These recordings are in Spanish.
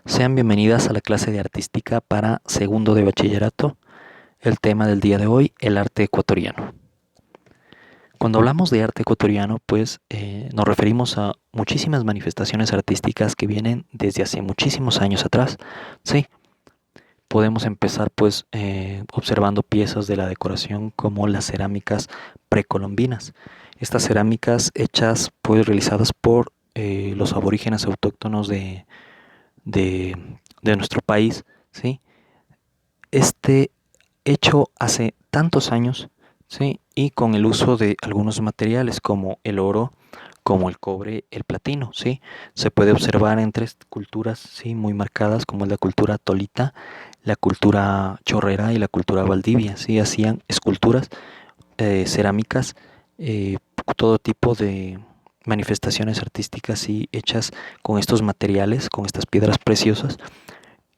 Sean bienvenidas a la clase de artística para segundo de bachillerato. El tema del día de hoy, el arte ecuatoriano. Cuando hablamos de arte ecuatoriano, pues nos referimos a muchísimas manifestaciones artísticas que vienen desde hace muchísimos años atrás. Sí, podemos empezar pues observando piezas de la decoración como las cerámicas precolombinas. Estas cerámicas hechas pues realizadas por los aborígenes autóctonos de, de nuestro país, ¿sí? Este hecho hace tantos años, ¿sí? Y con el uso de algunos materiales como el oro, como el cobre, el platino, ¿sí? Se puede observar en tres culturas, ¿sí? Muy marcadas, como es la cultura tolita, la cultura chorrera y la cultura valdivia, ¿sí? Hacían esculturas, cerámicas, eh, todo tipo de manifestaciones artísticas y hechas con estos materiales, con estas piedras preciosas,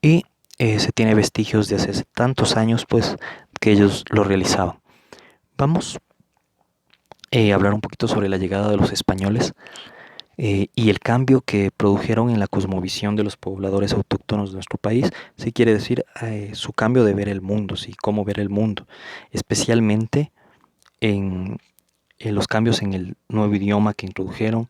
y se tiene vestigios de hace tantos años pues que ellos lo realizaban. Vamos a hablar un poquito sobre la llegada de los españoles y el cambio que produjeron en la cosmovisión de los pobladores autóctonos de nuestro país. Sí, quiere decir su cambio de ver el mundo, sí, cómo ver el mundo, especialmente en, en los cambios en el nuevo idioma que introdujeron,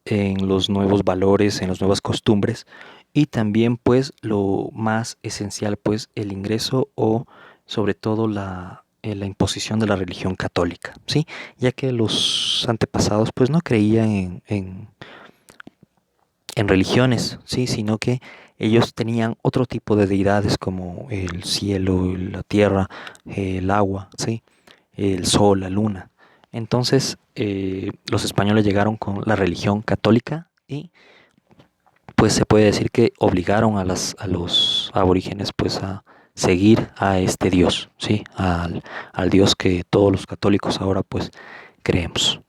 en los nuevos valores, en las nuevas costumbres, y también pues lo más esencial pues el ingreso o sobre todo la imposición de la religión católica, ¿sí? Ya que los antepasados pues no creían en religiones, ¿sí? Sino que ellos tenían otro tipo de deidades como el cielo, la tierra, el agua, ¿sí? El sol, la luna. Entonces los españoles llegaron con la religión católica y pues se puede decir que obligaron a los aborígenes pues a seguir a este Dios, ¿sí? Al Dios que todos los católicos ahora pues creemos.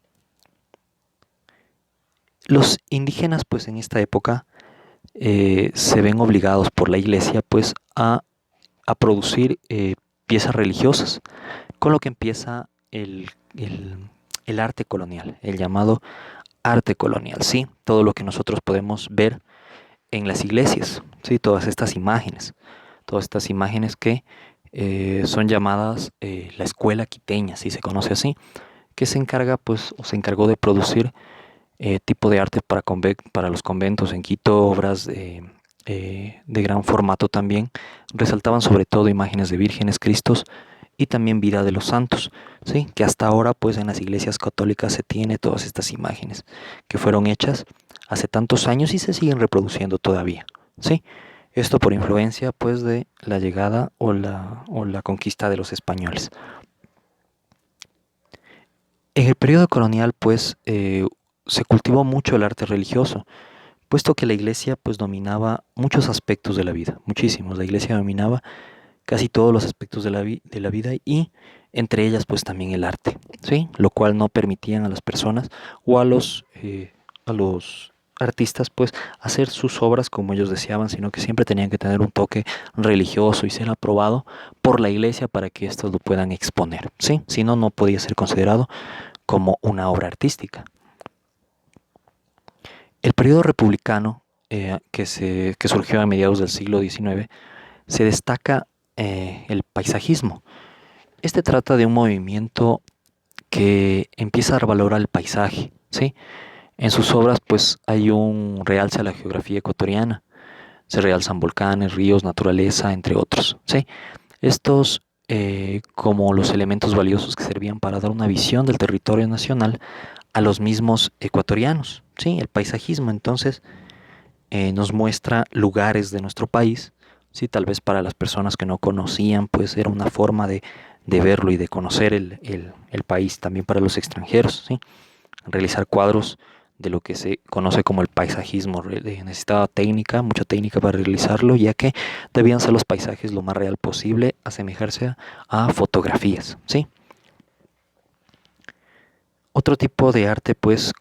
Los indígenas pues en esta época se ven obligados por la iglesia pues a producir piezas religiosas, con lo que empieza el arte colonial, el llamado arte colonial, ¿sí? Todo lo que nosotros podemos ver en las iglesias, ¿sí? Todas estas imágenes que son llamadas la escuela quiteña, si se conoce así, que se encarga pues o se encargó de producir tipo de arte para los conventos en Quito, obras de gran formato también, resaltaban sobre todo imágenes de vírgenes, cristos y también vida de los santos, ¿sí? Que hasta ahora pues en las iglesias católicas se tiene todas estas imágenes que fueron hechas hace tantos años y se siguen reproduciendo todavía, ¿sí? Esto por influencia pues de la llegada o la conquista de los españoles. En el periodo colonial pues se cultivó mucho el arte religioso, puesto que la iglesia pues dominaba muchos aspectos de la vida, muchísimos. La iglesia dominaba casi todos los aspectos de la vida y entre ellas pues también el arte, ¿sí? Lo cual no permitían a las personas o a los artistas pues hacer sus obras como ellos deseaban, sino que siempre tenían que tener un toque religioso y ser aprobado por la iglesia para que estos lo puedan exponer, ¿sí? Si no, no podía ser considerado como una obra artística. El periodo republicano que surgió a mediados del siglo XIX se destaca el paisajismo. Este trata de un movimiento que empieza a valorar el paisaje, ¿sí? En sus obras pues hay un realce a la geografía ecuatoriana, se realzan volcanes, ríos, naturaleza, entre otros, ¿sí? Estos como los elementos valiosos que servían para dar una visión del territorio nacional a los mismos ecuatorianos, ¿sí? El paisajismo entonces nos muestra lugares de nuestro país, ¿sí? Tal vez para las personas que no conocían, pues era una forma de verlo y de conocer el país, también para los extranjeros, ¿sí? Realizar cuadros de lo que se conoce como el paisajismo. Necesitaba técnica, mucha técnica para realizarlo, ya que debían ser los paisajes lo más real posible, asemejarse a fotografías, ¿sí? Otro tipo de arte, pues,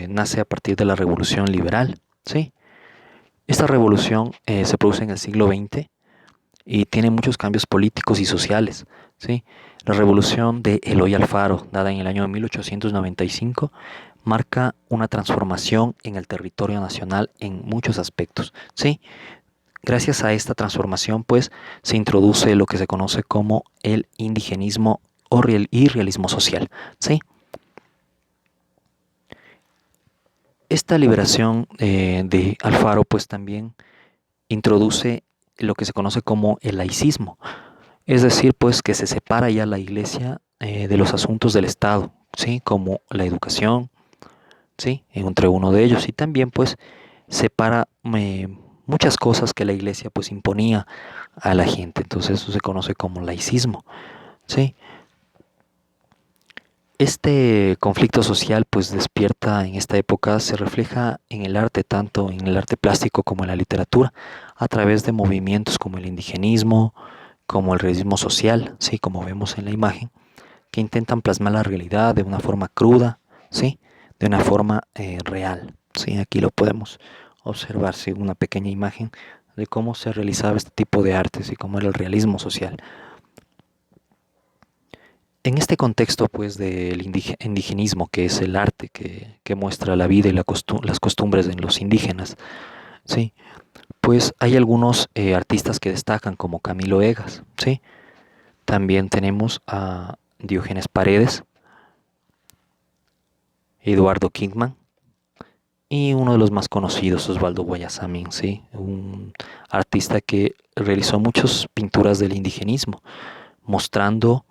nace a partir de la Revolución Liberal, ¿sí? Esta revolución se produce en el siglo XX y tiene muchos cambios políticos y sociales, ¿sí? La revolución de Eloy Alfaro, dada en el año 1895, marca una transformación en el territorio nacional en muchos aspectos, ¿sí? gracias a esta transformación, pues, se introduce lo que se conoce como el indigenismo y realismo social, ¿sí? Esta liberación de Alfaro, pues, también introduce lo que se conoce como el laicismo, es decir, pues, que se separa ya la Iglesia de los asuntos del Estado, ¿sí? Como la educación, ¿sí? Entre uno de ellos, y también, pues, separa muchas cosas que la Iglesia, pues, imponía a la gente. Entonces eso se conoce como laicismo, ¿sí? Este conflicto social, pues, despierta en esta época, se refleja en el arte, tanto en el arte plástico como en la literatura, a través de movimientos como el indigenismo, como el realismo social, ¿sí? Como vemos en la imagen, que intentan plasmar la realidad de una forma cruda, ¿sí? De una forma real, ¿sí? Aquí lo podemos observar, ¿sí? Una pequeña imagen de cómo se realizaba este tipo de artes y cómo era el realismo social. En este contexto, pues, del indigenismo, que es el arte que muestra la vida y las costumbres de los indígenas, ¿sí? Pues hay algunos artistas que destacan, como Camilo Egas, ¿sí? También tenemos a Diógenes Paredes, Eduardo Kingman y uno de los más conocidos, Osvaldo Guayasamín, ¿sí? Un artista que realizó muchas pinturas del indigenismo, mostrando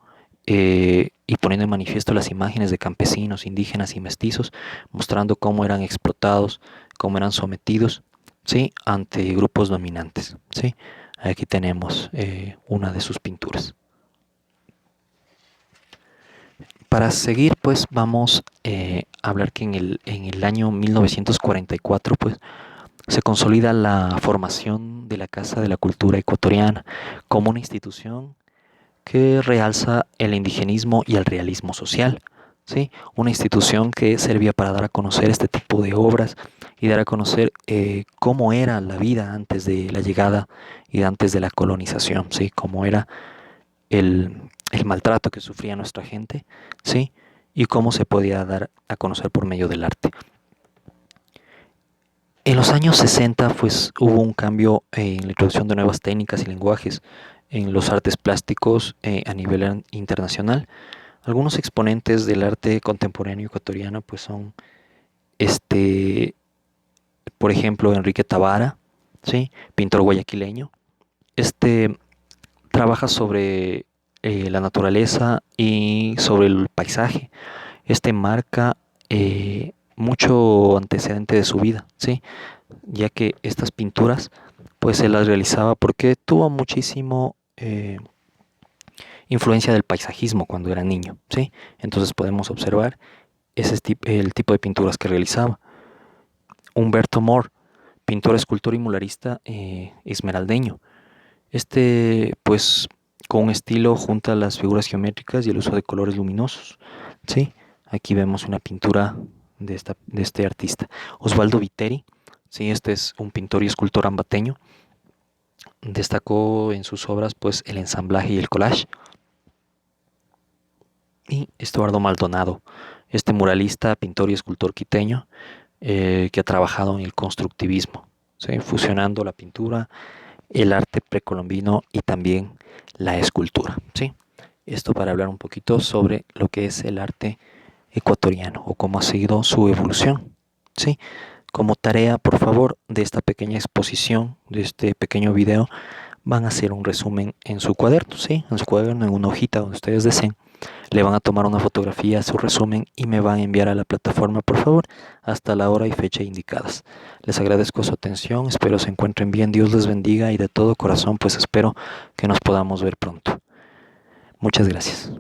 y poniendo en manifiesto las imágenes de campesinos, indígenas y mestizos, mostrando cómo eran explotados, cómo eran sometidos, ¿sí? Ante grupos dominantes, ¿sí? Aquí tenemos una de sus pinturas. Para seguir, pues vamos a hablar que en el año 1944, pues se consolida la formación de la Casa de la Cultura Ecuatoriana como una institución que realza el indigenismo y el realismo social, ¿sí? Una institución que servía para dar a conocer este tipo de obras y dar a conocer cómo era la vida antes de la llegada y antes de la colonización, ¿sí? Cómo era el maltrato que sufría nuestra gente, ¿sí? Y cómo se podía dar a conocer por medio del arte. En los años 60, pues, hubo un cambio en la introducción de nuevas técnicas y lenguajes en los artes plásticos a nivel internacional. Algunos exponentes del arte contemporáneo ecuatoriano, pues, son, este, por ejemplo, Enrique Tabara, ¿sí? Pintor guayaquileño. Este trabaja sobre la naturaleza y sobre el paisaje. Este marca mucho antecedente de su vida, ¿sí? Ya que estas pinturas pues se las realizaba porque tuvo muchísimo influencia del paisajismo cuando era niño, ¿sí? Entonces podemos observar el tipo de pinturas que realizaba. Humberto Moore, pintor, escultor y mularista esmeraldeño. Pues con un estilo junta las figuras geométricas y el uso de colores luminosos, ¿sí? Aquí vemos una pintura de este artista. Osvaldo Viteri, ¿sí? Este es un pintor y escultor ambateño. Destacó en sus obras, pues, el ensamblaje y el collage. Y Estuardo Maldonado, este muralista, pintor y escultor quiteño, que ha trabajado en el constructivismo, ¿sí? Fusionando la pintura, el arte precolombino y también la escultura, ¿sí? Esto para hablar un poquito sobre lo que es el arte ecuatoriano o cómo ha sido su evolución, ¿sí? Como tarea, por favor, de esta pequeña exposición, de este pequeño video, van a hacer un resumen en su cuaderno, ¿sí? En su cuaderno, en una hojita donde ustedes deseen. Le van a tomar una fotografía a su resumen y me van a enviar a la plataforma, por favor, hasta la hora y fecha indicadas. Les agradezco su atención, espero se encuentren bien, Dios les bendiga y de todo corazón pues espero que nos podamos ver pronto. Muchas gracias.